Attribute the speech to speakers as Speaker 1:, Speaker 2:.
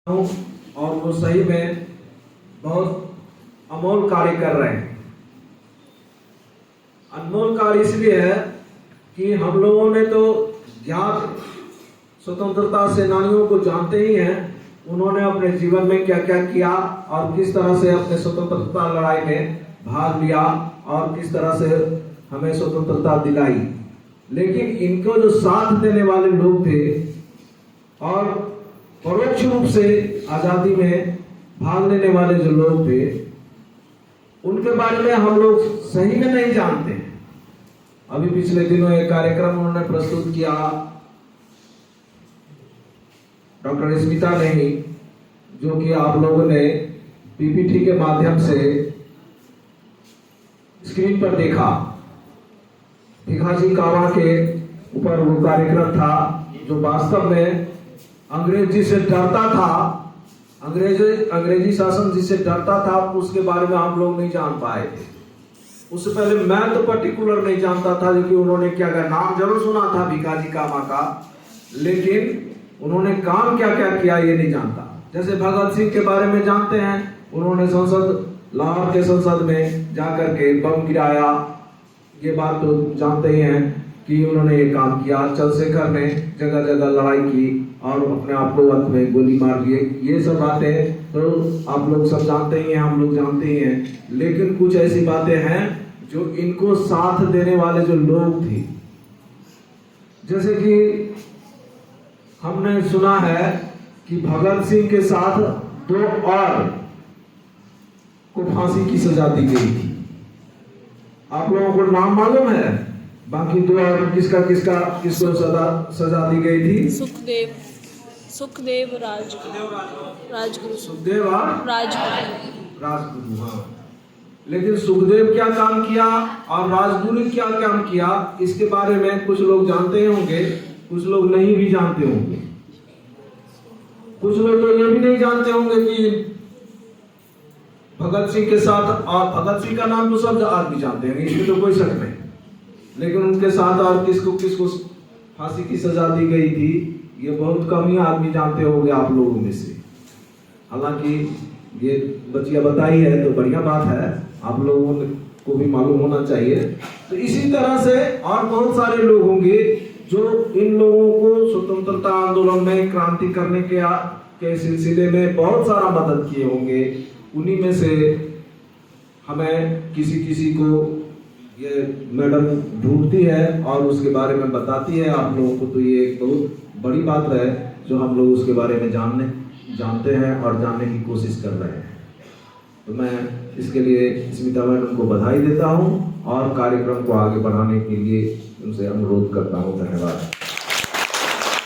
Speaker 1: और वो सही में बहुत अमोल कार्य कर रहे हैं। अनमोल कार्य इसलिए है कि हम लोगों ने तो ज्ञात स्वतंत्रता सेनानियों को जानते ही हैं, उन्होंने अपने जीवन में क्या क्या किया और किस तरह से अपने स्वतंत्रता लड़ाई में भाग लिया और किस तरह से हमें स्वतंत्रता दिलाई। लेकिन इनको जो साथ देने वाले लोग थे और परोक्ष रूप से आजादी में भाग लेने वाले जो लोग थे, उनके बारे में हम लोग सही में नहीं जानते। अभी पिछले दिनों एक कार्यक्रम उन्होंने प्रस्तुत किया, डॉक्टर स्मिता ने ही, जो कि आप लोगों ने पीपीटी के माध्यम से स्क्रीन पर देखा। भिखाजी कामा के ऊपर वो कार्यक्रम था, जो वास्तव में अंग्रेजी से डरता था, अंग्रेजी शासन जिससे डरता था, उसके बारे में हम लोग नहीं जान पाए थे। उससे पहले मैं तो पर्टिकुलर नहीं जानता था कि उन्होंने क्या क्या, नाम जरूर सुना था भिखाजी कामा का, लेकिन उन्होंने काम क्या क्या किया ये नहीं जानता। जैसे भगत सिंह के बारे में जानते हैं, उन्होंने लाहौर के संसद में जाकर के बम गिराया, ये बात तो जानते ही हैं कि उन्होंने ये काम किया। चंद्रशेखर ने जगह जगह लड़ाई की और अपने आप को अंत में गोली मार लिए। ये सब बातें तो आप लोग सब जानते ही हैं, हम लोग जानते ही हैं। लेकिन कुछ ऐसी बातें हैं जो इनको साथ देने वाले जो लोग थे, जैसे कि हमने सुना है कि भगत सिंह के साथ 2 और को फांसी की सजा दी गई थी। आप लोगों को नाम मालूम है? बाकी 2 और किसको सजा दी गई थी?
Speaker 2: सुखदेव राजगुरु।
Speaker 1: सुखदेव और
Speaker 2: राजगुरु।
Speaker 1: हाँ। लेकिन सुखदेव क्या काम किया और राजगुरु क्या काम किया, इसके बारे में कुछ लोग जानते होंगे, कुछ लोग नहीं भी जानते होंगे। कुछ लोग तो ये भी नहीं जानते होंगे कि भगत सिंह के साथ, और भगत सिंह का नाम तो सब आदमी जानते हैं, इसमें तो कोई शक नहीं, लेकिन उनके साथ और किसको फांसी की सजा दी गई थी, ये बहुत कम ही आदमी जानते होंगे आप लोगों में से। हालांकि ये बचिया बताई है तो बढ़िया बात है, आप लोगों को भी मालूम होना चाहिए। तो इसी तरह से और बहुत सारे लोग होंगे जो इन लोगों को स्वतंत्रता आंदोलन में क्रांति करने के सिलसिले में बहुत सारा मदद किए होंगे। उन्हीं में से हमें किसी को ये मैडम ढूंढती है और उसके बारे में बताती है आप लोगों को, तो ये एक बहुत बड़ी बात है जो हम लोग उसके बारे में जानते हैं और जानने की कोशिश कर रहे हैं। तो मैं इसके लिए स्मिता मैडम को बधाई देता हूं और कार्यक्रम को आगे बढ़ाने के लिए उनसे अनुरोध करता हूं। धन्यवाद।